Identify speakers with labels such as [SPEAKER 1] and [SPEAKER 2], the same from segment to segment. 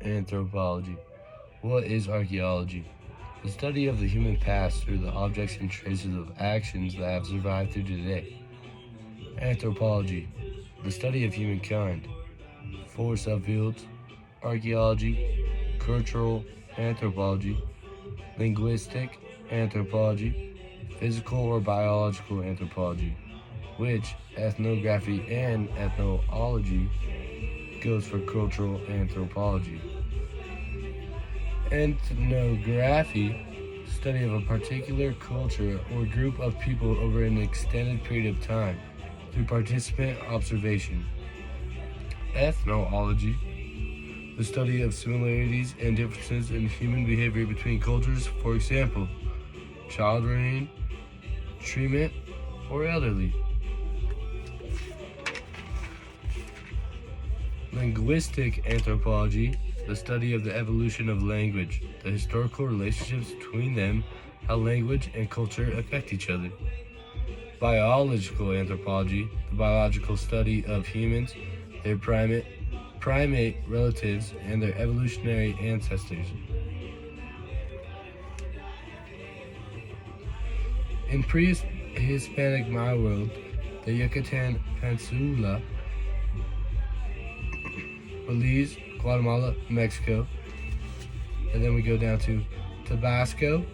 [SPEAKER 1] Anthropology. What is archaeology? The study of the human past through the objects and traces of actions that have survived through today. Anthropology. The study of humankind. 4 subfields: archaeology, cultural anthropology, linguistic anthropology, physical or biological anthropology, which ethnography and ethnology goes for cultural anthropology. Ethnography, study of a particular culture or group of people over an extended period of time through participant observation. Ethnology, the study of similarities and differences in human behavior between cultures, for example, child rearing, treatment, or elderly. Linguistic anthropology, the study of the evolution of language, the historical relationships between them, how language and culture affect each other. Biological anthropology, the biological study of humans, their primate relatives, and their evolutionary ancestors. In pre-Hispanic Maya world, the Yucatan Peninsula, Belize, Guatemala, Mexico, and then we go down to Tabasco,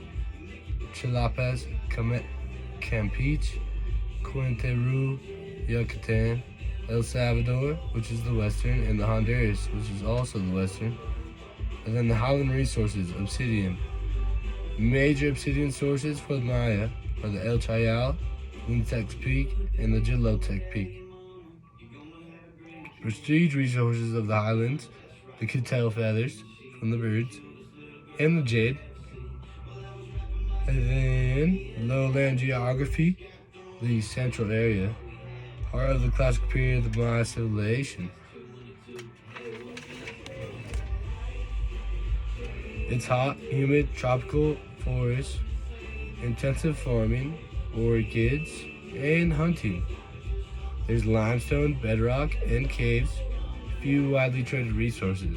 [SPEAKER 1] Chiapas, Campeche, Quintero, Yucatan, El Salvador, which is the western, and the Honduras, which is also the western, and then the Highland resources, obsidian. Major obsidian sources for the Maya are the El Chayal, Wintex Peak, and the Jilotec Peak. Prestige resources of the highlands, the cattail feathers from the birds, and the jade. And then lowland geography, the central area, heart of the classic period of the Maya civilization. It's hot, humid, tropical forests, intensive farming, orchids, and hunting. There's limestone, bedrock, and caves, few widely traded resources.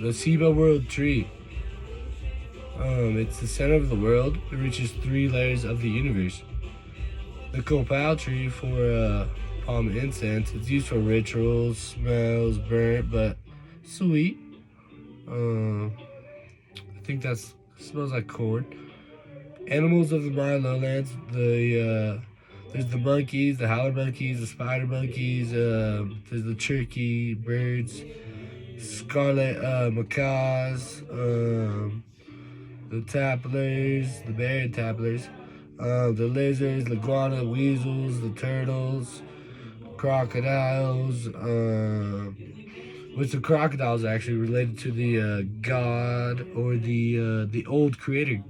[SPEAKER 1] The Seba World Tree. It's the center of the world. It reaches 3 layers of the universe. The copal tree for palm incense. It's used for rituals, smells burnt but sweet. I think that smells like corn. Animals of the Maya lowlands. There's the monkeys, the howler monkeys, the spider monkeys. There's the turkey birds, scarlet macaws, the taplers, the bear taplers, the lizards, the iguana, weasels, the turtles, crocodiles. Which the crocodiles are actually related to the god or the old creator.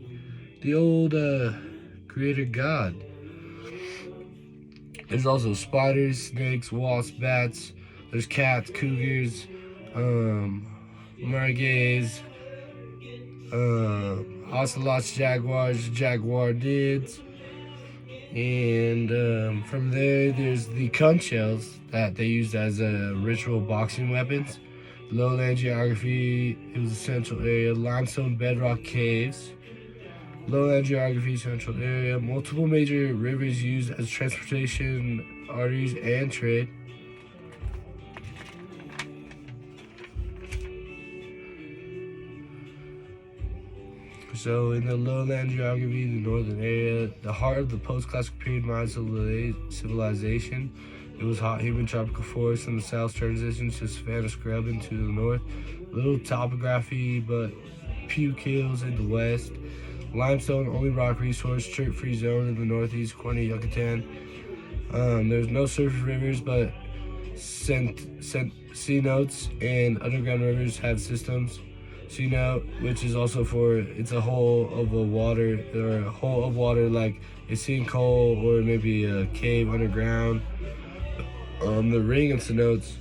[SPEAKER 1] The old creator god. There's also spiders, snakes, wasps, bats. There's cats, cougars, mergays, ocelots, jaguars, jaguarids. And from there's the conch shells that they used as ritual boxing weapons. Lowland geography, it was a central area. Limestone bedrock caves. Lowland geography, central area. Multiple major rivers used as transportation arteries and trade. So in the lowland geography, the northern area, the heart of the post-classic period Mayan civilization, it was hot, humid tropical forests in the south, transitions to savanna scrub into the north. Little topography, but puke hills in the west. Limestone, only rock resource, chert-free zone in the northeast corner of Yucatan. There's no surface rivers, but cenotes and underground rivers have systems. Cenote, which is also it's a hole of water, or a hole of water like a sinkhole or maybe a cave underground. The ring of cenotes,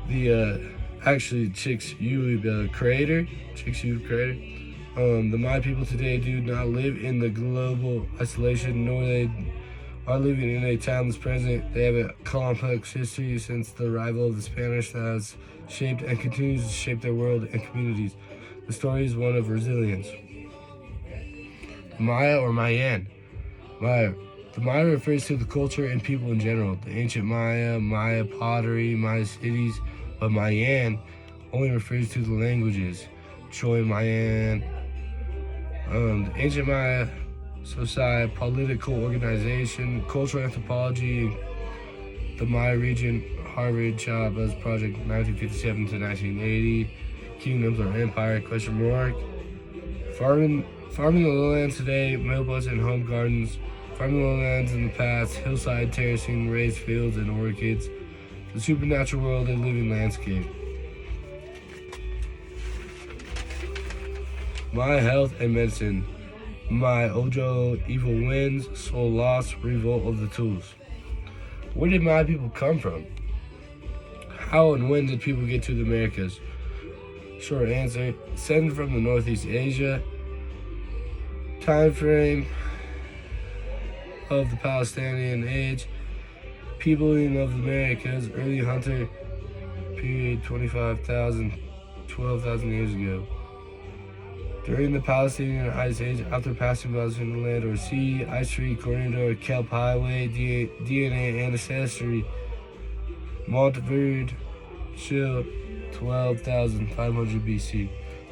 [SPEAKER 1] the actually Chicxulub crater. The Maya people today do not live in the global isolation, nor they are living in a timeless present. They have a complex history since the arrival of the Spanish that has shaped and continues to shape their world and communities. The story is one of resilience. Maya or Mayan. Maya. The Maya refers to the culture and people in general. The ancient Maya, Maya pottery, Maya cities, but Mayan only refers to the languages. Choi Mayan. The ancient Maya society, political organization, cultural anthropology, the Maya region, Harvard Chavez Project, 1957 to 1980, kingdoms or empire, question mark. Farming the lowlands today, mailboats and home gardens. Farming the lowlands in the past, hillside terracing, raised fields and orchids. The supernatural world and living landscape. My health and medicine. My Ojo, evil winds, soul loss, revolt of the tools. Where did my people come from? How and when did people get to the Americas? Short answer, descended from the Northeast Asia. Time frame of the Palestinian age. Peopling of the Americas, early hunter period 25,000, 12,000 years ago. During the Palestinian Ice Age, after passing by the land or sea, ice tree, corridor, kelp highway, DNA ancestry, Montverde, Chill, 12,500 BC.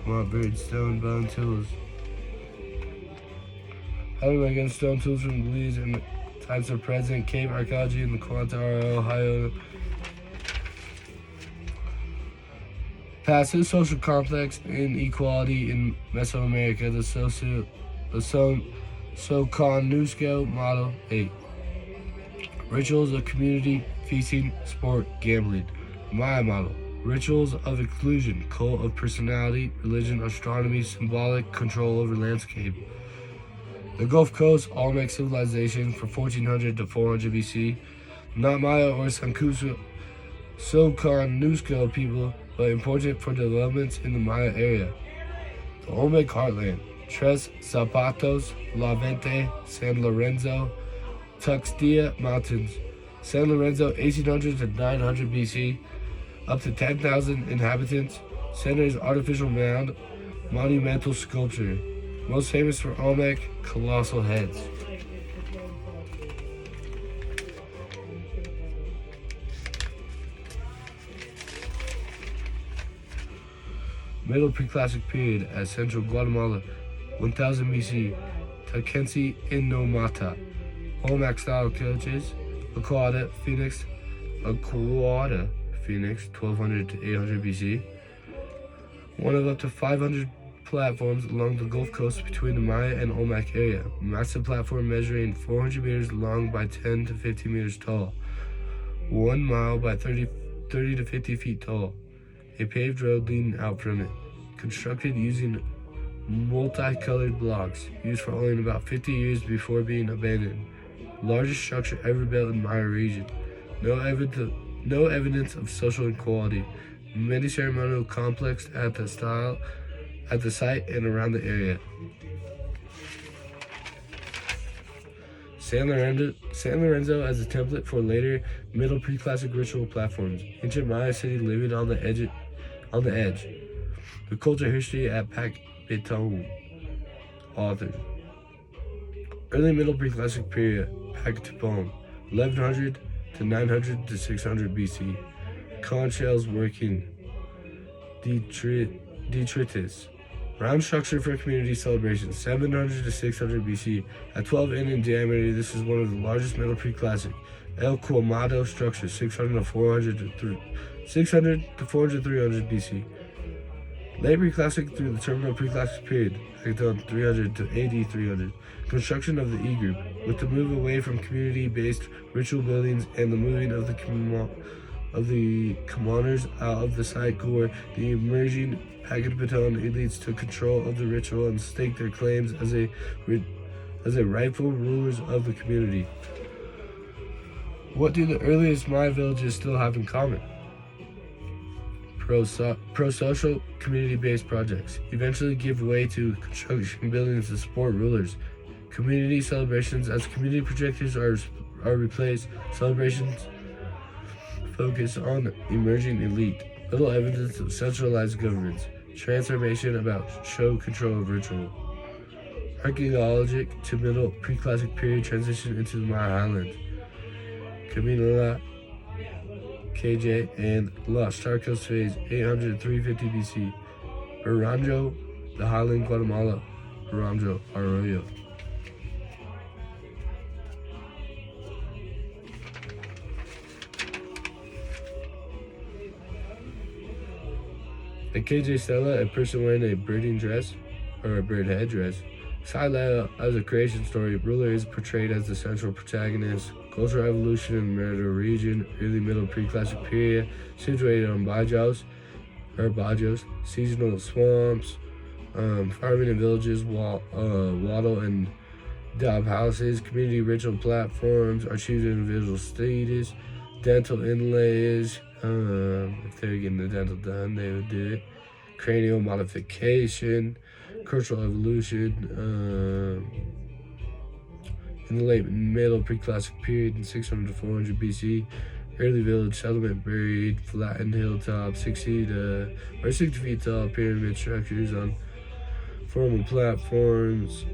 [SPEAKER 1] Montverde, stone bone tools. How do I get stone tools from Belize and types of present? Cave archaeology in the Quantara, Ohio. Passive social complex inequality in Mesoamerica, the Soconusco model 8. Rituals of community, feasting, sport, gambling. Maya model. Rituals of inclusion, cult of personality, religion, astronomy, symbolic, control over landscape. The Gulf Coast, Olmec civilization from 1400 to 400 BC. Not Maya or Soconusco people, but important for developments in the Maya area. The Olmec heartland, Tres Zapatos, La Vente, San Lorenzo, Tuxtla Mountains. San Lorenzo, 1800 to 900 BC, up to 10,000 inhabitants. Center is artificial mound, monumental sculpture. Most famous for Olmec, colossal heads. Middle Preclassic period at central Guatemala, 1000 BC, Takensi Inomata. Olmec style coaches, Aquata Phoenix, 1200 to 800 BC. One of up to 500 platforms along the Gulf Coast between the Maya and Olmec area. Massive platform measuring 400 meters long by 10 to 50 meters tall. 1 mile by 30 to 50 feet tall. A paved road leading out from it, constructed using multicolored blocks, used for only about 50 years before being abandoned. Largest structure ever built in Maya region. No evidence of social inequality. Many ceremonial complex at the site and around the area. San Lorenzo as a template for later Middle Preclassic ritual platforms. Ancient Maya city living on the edge. The culture history at Pacbitone. Authors. Early Middle Preclassic period, Pactipone, 1100 to 900 to 600 BC. Conch shells working. Detritus. Round structure for community celebration, 700 to 600 BC. At 12 in diameter, this is one of the largest Middle Preclassic. El Cuamado structure, 600 to 400 300 BC. Late Preclassic through the Terminal Preclassic period, Pactone 300 to AD 300. Construction of the E group, with the move away from community-based ritual buildings and the moving of the commoners out of the site core, the emerging Pactipone elites took control of the ritual and staked their claims as a rightful rulers of the community. What do the earliest Maya villages still have in common? Pro-social, community-based projects eventually give way to construction buildings to support rulers. Community celebrations. As community projectors are replaced, celebrations focus on emerging elite. Little evidence of centralized governments. Transformation about show control of ritual. Archaeologic to middle pre-classic period transition into the Maya Highlands. Caminola, KJ, and Lost Star Coast phase 800 350 BC. Oranjo, the Highland Guatemala. Oranjo, Arroyo. A KJ Stella, a person wearing a birding dress, or a bird headdress. Side layout as a creation story, ruler is portrayed as the central protagonist. Cultural evolution in the Merida region, early middle pre-classic period, situated on Bajos, seasonal swamps, farming in villages, wattle and dab houses, community ritual platforms, archives and visual status, dental inlays. If they were getting the dental done, they would do it. Cranial modification, cultural evolution. In the late middle pre-classic period in 600 to 400 BC, early village settlement buried, flattened hilltop, 60 feet tall pyramid structures on formal platforms.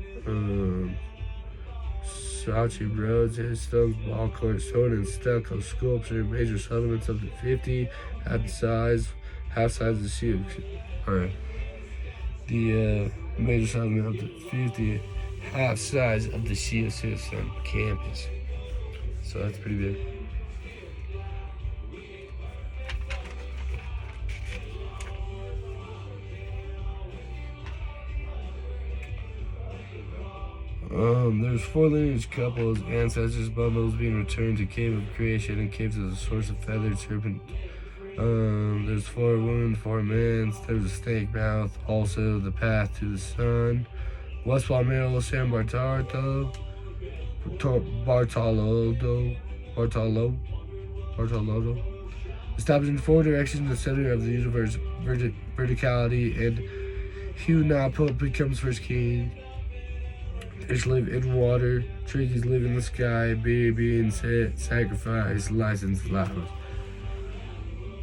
[SPEAKER 1] Sachi roads, stones, ball court, stone and stucco sculpture, major settlements up to 50, half size of the sea, or the major settlement up to 50, half size of the Sea of Citizen campus. So that's pretty big. There's 4 lineage couples, ancestors bundles being returned to Cave of Creation and caves as a source of feathered serpent. There's 4 women, 4 men. There's a snake mouth, also the path to the sun. West Palmero, San Bartolo. Establishing 4 directions, the center of the universe, verticality, and Hunahpu becomes first king. Fish live in water, turkeys live in the sky, being sacrificed, licensed flowers.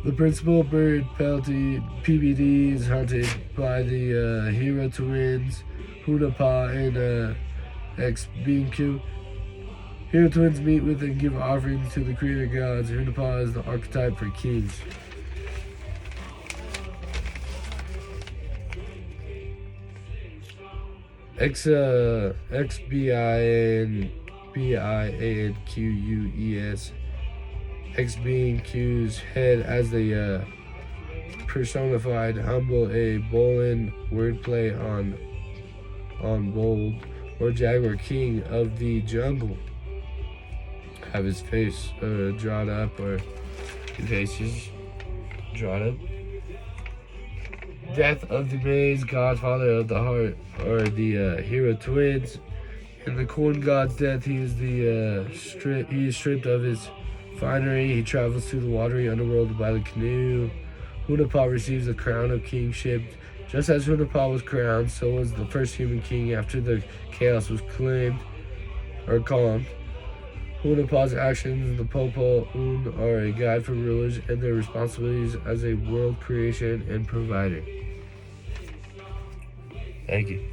[SPEAKER 1] The principal bird, PBD, is hunted by the hero twins, Hunahpu and X-Binku. Hero twins meet with and give offerings to the creator gods. Hunahpu is the archetype for kings. XBINQUES. X being Q's head as the personified humble, a Bolin wordplay on bold, or jaguar king of the jungle. Have his face drawn up, or his face is drawn up. Death of the maze, godfather of the heart, or the hero twins. In the corn god's death, he is stripped of his finery. He travels through the watery underworld by the canoe. Hunahpu receives the crown of kingship. Just as Hunahpu was crowned, so was the first human king after the chaos was calmed. Hunahpu's actions in the Popo Un are a guide for rulers and their responsibilities as a world creation and provider. Thank you.